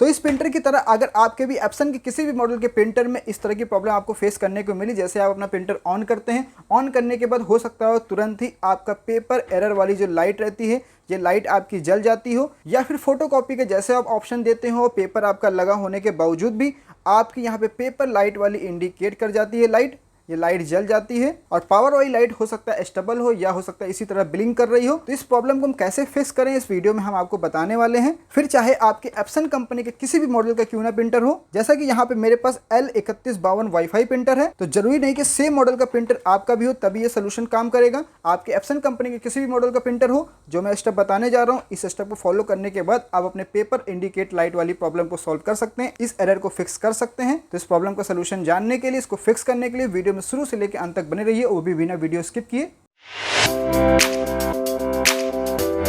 तो इस प्रिंटर की तरह अगर आपके भी एप्सन के किसी भी मॉडल के प्रिंटर में इस तरह की प्रॉब्लम आपको फेस करने को मिली, जैसे आप अपना प्रिंटर ऑन करते हैं, ऑन करने के बाद हो सकता है तुरंत ही आपका पेपर एरर वाली जो लाइट रहती है ये लाइट आपकी जल जाती हो, या फिर फोटोकॉपी के जैसे आप ऑप्शन देते हो पेपर आपका लगा होने के बावजूद भी आपकी यहाँ पे पेपर लाइट वाली इंडिकेट कर जाती है लाइट, ये लाइट जल जाती है। और पावर वाली लाइट हो सकता है स्टेबल हो या हो सकता है इसी तरह ब्लिंक कर रही हो। तो इस प्रॉब्लम को हम कैसे फिक्स करें इस वीडियो में हम आपको बताने वाले हैं। फिर चाहे आपके एप्सन कंपनी के किसी भी मॉडल का क्यों ना प्रिंटर हो, जैसा कि यहाँ पे मेरे पास L3152 वाईफाई प्रिंटर है, तो जरूरी नहीं कि सेम मॉडल का प्रिंटर आपका भी हो तभी ये सोल्यूशन काम करेगा। आपके एप्सन कंपनी के किसी भी मॉडल का प्रिंटर हो, जो मैं स्टेप बताने जा रहा हूँ, इस स्टेप को फॉलो करने के बाद आप अपने पेपर इंडिकेट लाइट वाली प्रॉब्लम को सॉल्व कर सकते हैं, इस एरर को फिक्स कर सकते हैं। तो इस प्रॉब्लम का सोल्यूशन जानने के लिए, इसको फिक्स करने के लिए वीडियो में शुरू से लेकर अंत तक बने रहिए, वो भी बिना वीडियो स्किप किए।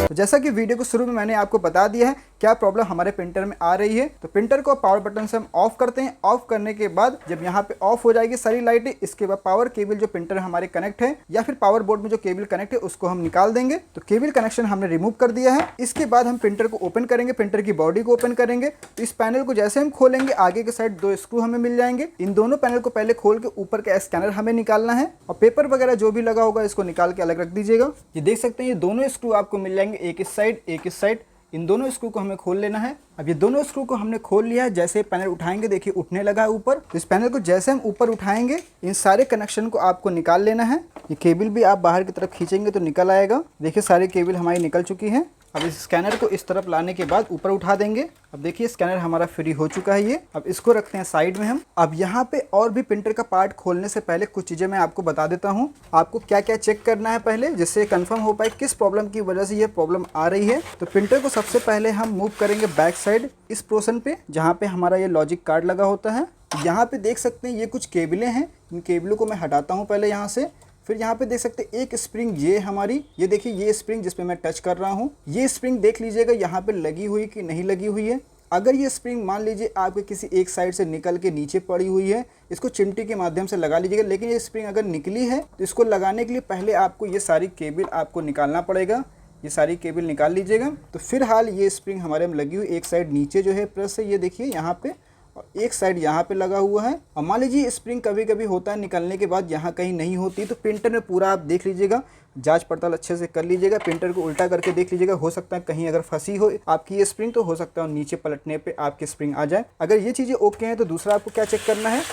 तो जैसा कि वीडियो को शुरू में मैंने आपको बता दिया है क्या प्रॉब्लम हमारे प्रिंटर में आ रही है। तो प्रिंटर को पावर बटन से हम ऑफ करते हैं। ऑफ करने के बाद जब यहाँ पे ऑफ हो जाएगी सारी लाइटें, इसके बाद पावर केबल जो प्रिंटर हमारे कनेक्ट है या फिर पावर बोर्ड में जो केबल कनेक्ट है उसको हम निकाल देंगे। तो केबल कनेक्शन हमने रिमूव कर दिया है। इसके बाद हम प्रिंटर को ओपन करेंगे, प्रिंटर की बॉडी को ओपन करेंगे। तो इस पैनल को जैसे हम खोलेंगे आगे के साइड 2 स्क्रू हमें मिल जाएंगे। इन दोनों पैनल को पहले खोल के ऊपर का स्कैनर हमें निकालना है और पेपर वगैरह जो भी लगा होगा इसको निकाल के अलग रख दीजिएगा। ये देख सकते हैं ये दोनों स्क्रू आपको मिल जाएंगे, एक इस साइड एक इस साइड। इन दोनों स्क्रू को हमें खोल लेना है। अब ये दोनों स्क्रू को हमने खोल लिया है। जैसे पैनल उठाएंगे देखिए उठने लगा है ऊपर। तो इस पैनल को जैसे हम ऊपर उठाएंगे इन सारे कनेक्शन को आपको निकाल लेना है। ये केबल भी आप बाहर की तरफ खींचेंगे तो निकल आएगा। देखिए सारी केबल हमारी निकल चुकी है। अब इस स्कैनर को इस तरफ लाने के बाद ऊपर उठा देंगे। अब देखिए स्कैनर हमारा फ्री हो चुका है ये। अब इसको रखते हैं साइड में हम। अब यहाँ पे और भी प्रिंटर का पार्ट खोलने से पहले कुछ चीज़ें मैं आपको बता देता हूँ, आपको क्या क्या चेक करना है पहले, जिससे कंफर्म हो पाए किस प्रॉब्लम की वजह से ये प्रॉब्लम आ रही है। तो प्रिंटर को सबसे पहले हम मूव करेंगे बैक साइड इस पोर्शन पे जहाँ पे हमारा ये लॉजिक कार्ड लगा होता है। यहाँ पे देख सकते हैं ये कुछ केबलें हैं, इन केबलों को मैं हटाता हूँ पहले यहाँ से। फिर यहाँ पे देख सकते हैं एक स्प्रिंग ये हमारी, ये देखिए ये स्प्रिंग जिस पे मैं टच कर रहा हूँ, ये स्प्रिंग देख लीजिएगा यहाँ पे लगी हुई कि नहीं लगी हुई है। अगर ये स्प्रिंग मान लीजिए आपके किसी एक साइड से निकल के नीचे पड़ी हुई है, इसको चिमटी के माध्यम से लगा लीजिएगा। लेकिन ये स्प्रिंग अगर निकली है तो इसको लगाने के लिए पहले आपको ये सारी केबल आपको निकालना पड़ेगा। ये सारी केबल निकाल लीजिएगा। तो फिलहाल ये स्प्रिंग हमारे में लगी हुई, एक साइड नीचे जो है प्रेस है ये देखिए यहाँ पे, और एक साइड यहाँ पे लगा हुआ है। और मान लीजिए स्प्रिंग कभी कभी होता है निकलने के बाद यहाँ कहीं नहीं होती, तो प्रिंटर में पूरा आप देख लीजिएगा, जांच पड़ताल अच्छे से कर लीजिएगा। प्रिंटर को उल्टा करके देख लीजिएगा, हो सकता है कहीं अगर फंसी हो आपकी ये स्प्रिंग तो हो सकता है नीचे पलटने पे आपकी स्प्रिंग आ जाए। अगर ये चीज़ें ओके हैं तो दूसरा आपको क्या चेक करना है,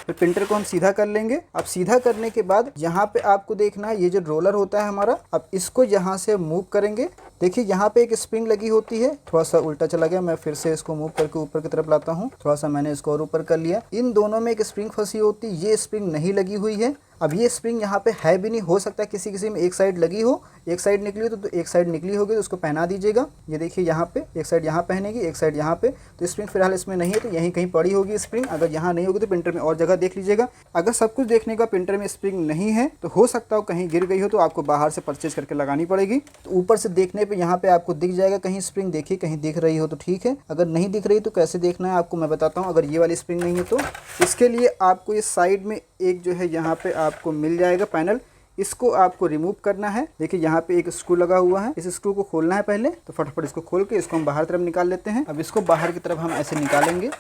फिर प्रिंटर को हम सीधा कर लेंगे। अब सीधा करने के बाद यहाँ पे आपको देखना है ये जो रोलर होता है हमारा, अब इसको यहाँ से मूव करेंगे। देखिए यहाँ पे एक स्प्रिंग लगी होती है, थोड़ा सा उल्टा चला गया, मैं फिर से इसको मूव करके ऊपर की तरफ लाता हूँ। थोड़ा सा मैंने इसको और ऊपर कर लिया। इन दोनों में एक स्प्रिंग फंसी होती है, ये स्प्रिंग नहीं लगी हुई है। अब ये स्प्रिंग यहाँ पे है भी नहीं, हो सकता है किसी किसी में एक साइड लगी हो, एक साइड निकली हो तो एक साइड निकली होगी तो उसको पहना दीजिएगा। ये देखिए यहाँ पे एक साइड यहाँ पहनेगी, एक साइड यहाँ पे। तो स्प्रिंग फिलहाल इसमें नहीं है तो यहीं कहीं पड़ी होगी स्प्रिंग। अगर यहाँ नहीं होगी तो प्रिंटर में और जगह देख लीजिएगा। अगर सब कुछ देखने का प्रिंटर में स्प्रिंग नहीं है तो हो सकता हो कहीं गिर गई हो तो आपको बाहर से परचेज करके लगानी पड़ेगी। तो ऊपर से देखने पर यहाँ पे आपको दिख जाएगा कहीं स्प्रिंग, देखिए कहीं दिख रही हो तो ठीक है, अगर नहीं दिख रही तो कैसे देखना है आपको मैं बताता हूँ। अगर ये वाली स्प्रिंग नहीं है तो इसके लिए आपको ये साइड में एक जो है यहाँ पे आपको मिल जाएगा पैनल, इसको आपको रिमूव करना है। देखिए यहाँ पे एक स्क्रू लगा हुआ है, इस स्क्रू को खोलना है पहले। तो फटाफट इसको खोल के इसको हम बाहर तरफ निकाल लेते हैं। अब इसको बाहर की तरफ हम ऐसे निकालेंगे।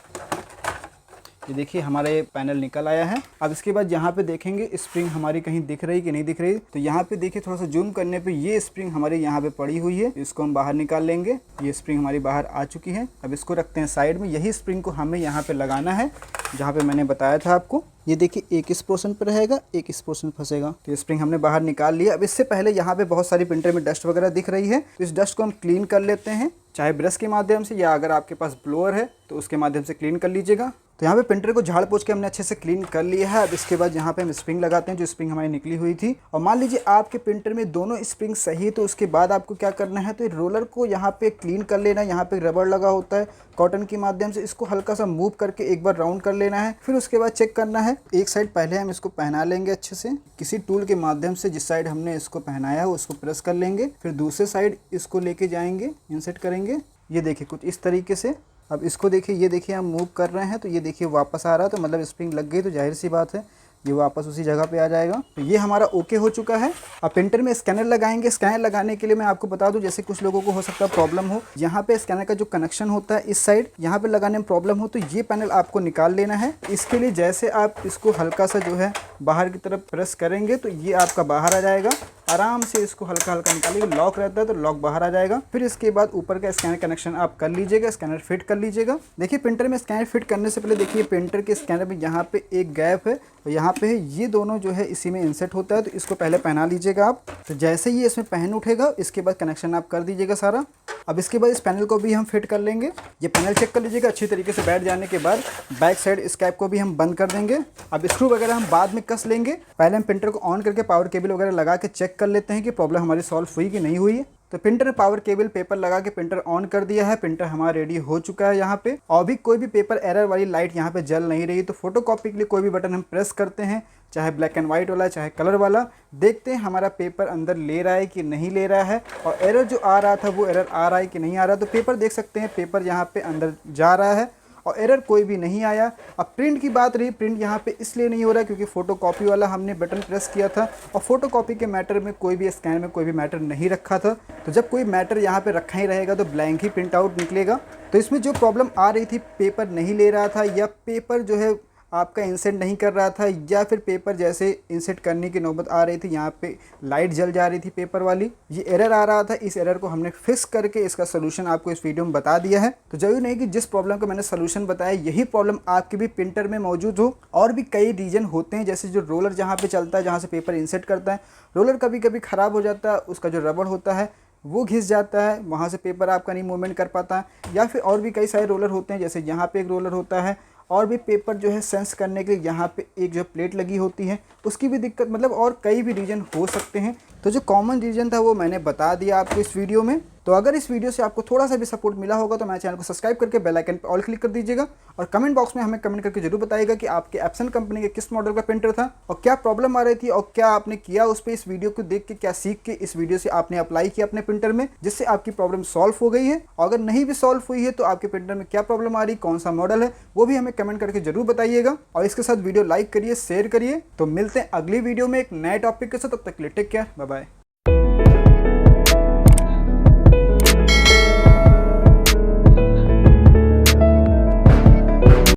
ये देखिए हमारा ये पैनल निकल आया है। अब इसके बाद यहाँ पे देखेंगे स्प्रिंग हमारी कहीं दिख रही कि नहीं दिख रही। तो यहाँ पे देखिए थोड़ा सा जूम करने पे ये स्प्रिंग हमारे यहाँ पे पड़ी हुई है, इसको हम बाहर निकाल लेंगे। ये स्प्रिंग हमारी बाहर आ चुकी है। अब इसको रखते हैं साइड में। यही स्प्रिंग को हमें यहाँ पे लगाना है जहाँ पे मैंने बताया था आपको। ये देखिए एक इस पोर्शन पर रहेगा, एक इस पोर्शन फंसेगा। तो स्प्रिंग हमने बाहर निकाल लिया। अब इससे पहले यहाँ पे बहुत सारी प्रिंटर में डस्ट वगैरह दिख रही है, तो इस डस्ट को हम क्लीन कर लेते हैं, चाहे ब्रश के माध्यम से या अगर आपके पास ब्लोअर है तो उसके माध्यम से क्लीन कर लीजिएगा। तो यहाँ पे प्रिंटर को झाड़ पोंछ के हमने अच्छे से क्लीन कर लिया है। अब इसके बाद यहाँ पे हम स्प्रिंग लगाते हैं जो स्प्रिंग हमारी निकली हुई थी। और मान लीजिए आपके प्रिंटर में दोनों स्प्रिंग सही है तो उसके बाद आपको क्या करना है, तो रोलर को यहाँ पे क्लीन कर लेना है। यहाँ पे रबड़ लगा होता है कॉटन के माध्यम से, इसको हल्का सा मूव करके एक बार राउंड कर लेना है। फिर उसके बाद चेक करना है, एक साइड पहले हम इसको पहना लेंगे अच्छे से किसी टूल के माध्यम से, जिस साइड हमने इसको पहनाया है उसको प्रेस कर लेंगे। फिर दूसरे साइड इसको लेके जाएंगे, इंसर्ट करेंगे। ये देखिए कुछ इस तरीके से। अब इसको देखिए, ये देखिए हम मूव कर रहे हैं तो ये देखिए वापस आ रहा है, तो मतलब स्प्रिंग लग गई। तो जाहिर सी बात है ये वापस उसी जगह पे आ जाएगा। तो ये हमारा ओके हो चुका है। अब प्रिंटर में स्कैनर लगाएंगे। स्कैनर लगाने के लिए मैं आपको बता दूं, जैसे कुछ लोगों को हो सकता है प्रॉब्लम हो, यहाँ पे स्कैनर का जो कनेक्शन होता है इस साइड, यहाँ पे लगाने में प्रॉब्लम हो, तो ये पैनल आपको निकाल लेना है। इसके लिए जैसे आप इसको हल्का सा जो है बाहर की तरफ प्रेस करेंगे तो ये आपका बाहर आ जाएगा। आराम से इसको हल्का हल्का निकालिए, लॉक रहता है तो लॉक बाहर आ जाएगा। फिर इसके बाद ऊपर का स्कैनर कनेक्शन आप कर लीजिएगा, स्कैनर फिट कर लीजिएगा। देखिए प्रिंटर में स्कैनर फिट करने से पहले देखिए प्रिंटर के स्कैनर में यहाँ पे एक गैप है और यहाँ पे है, ये दोनों जो है इसी में इंसर्ट होता है, तो इसको पहले पहना लीजिएगा आप। तो जैसे ही इसमें पहन उठेगा इसके बाद कनेक्शन आप कर दीजिएगा सारा। अब इसके बाद इस पैनल को भी हम फिट कर लेंगे। ये पैनल चेक कर लीजिएगा, अच्छी तरीके से बैठ जाने के बाद बैक साइड इस कैप को भी हम बंद कर देंगे। अब स्क्रू वगैरह हम बाद में कस लेंगे, पहले हम प्रिंटर को ऑन करके पावर केबल वगैरह लगा के चेक कर लेते हैं कि प्रॉब्लम हमारी सॉल्व हुई कि नहीं हुई है। तो प्रिंटर में पावर केबल पेपर लगा के प्रिंटर ऑन कर दिया है। प्रिंटर हमारा रेडी हो चुका है यहाँ पे, और भी कोई भी पेपर एरर वाली लाइट यहाँ पे जल नहीं रही। तो फोटोकॉपी के लिए कोई भी बटन हम प्रेस करते हैं, चाहे ब्लैक एंड वाइट वाला चाहे कलर वाला, देखते हैं हमारा पेपर अंदर ले रहा है कि नहीं ले रहा है, और एरर जो आ रहा था वो एरर आ रहा है कि नहीं आ रहा। तो पेपर देख सकते हैं, पेपर यहाँ पे अंदर जा रहा है और एरर कोई भी नहीं आया। अब प्रिंट की बात रही, प्रिंट यहाँ पे इसलिए नहीं हो रहा क्योंकि फोटोकॉपी वाला हमने बटन प्रेस किया था और फोटोकॉपी के मैटर में कोई भी स्कैन में कोई भी मैटर नहीं रखा था। तो जब कोई मैटर यहाँ पे रखा ही रहेगा तो ब्लैंक ही प्रिंट आउट निकलेगा। तो इसमें जो प्रॉब्लम आ रही थी, पेपर नहीं ले रहा था या पेपर जो है आपका इंसर्ट नहीं कर रहा था, या फिर पेपर जैसे इंसर्ट करने की नौबत आ रही थी यहाँ पे लाइट जल जा रही थी पेपर वाली, ये एरर आ रहा था। इस एरर को हमने फिक्स करके इसका सोल्यूशन आपको इस वीडियो में बता दिया है। तो जरूरी नहीं कि जिस प्रॉब्लम का मैंने सोल्यूशन बताया यही प्रॉब्लम आपके भी प्रिंटर में मौजूद हो। और भी कई रीजन होते हैं, जैसे जो रोलर जहाँ पे चलता है, जहाँ से पेपर इंसर्ट करता है, रोलर कभी कभी ख़राब हो जाता है, उसका जो रबड़ होता है वो घिस जाता है, वहाँ से पेपर आपका नहीं मूवमेंट कर पाता है। या फिर और भी कई सारे रोलर होते हैं, जैसे यहाँ पे एक रोलर होता है, और भी पेपर जो है सेंस करने के लिए यहाँ पे एक जो प्लेट लगी होती है उसकी भी दिक्कत, मतलब और कई भी रीजन हो सकते हैं। तो जो कॉमन रीजन था वो मैंने बता दिया आपको इस वीडियो में। तो अगर इस वीडियो से आपको थोड़ा सा भी सपोर्ट मिला होगा तो मेरे चैनल को सब्सक्राइब करके बेल आइकन पर ऑल क्लिक कर दीजिएगा, और कमेंट बॉक्स में हमें कमेंट करके जरूर बताइएगा कि आपके एप्सन कंपनी के किस मॉडल का प्रिंटर था और क्या प्रॉब्लम आ रही थी और क्या आपने किया उस पर। इस वीडियो को देख के क्या सीख के इस वीडियो से आपने अप्लाई किया अपने प्रिंटर में, जिससे आपकी प्रॉब्लम सॉल्व हो गई है। और अगर नहीं भी सॉल्व हुई है तो आपके प्रिंटर में क्या प्रॉब्लम आ रही, कौन सा मॉडल है, वो भी हमें कमेंट करके जरूर बताइएगा। और इसके साथ वीडियो लाइक करिए, शेयर करिए। तो मिलते हैं अगली वीडियो में एक नए टॉपिक के साथ, तब तक के लिए टेक केयर, बाय बाय।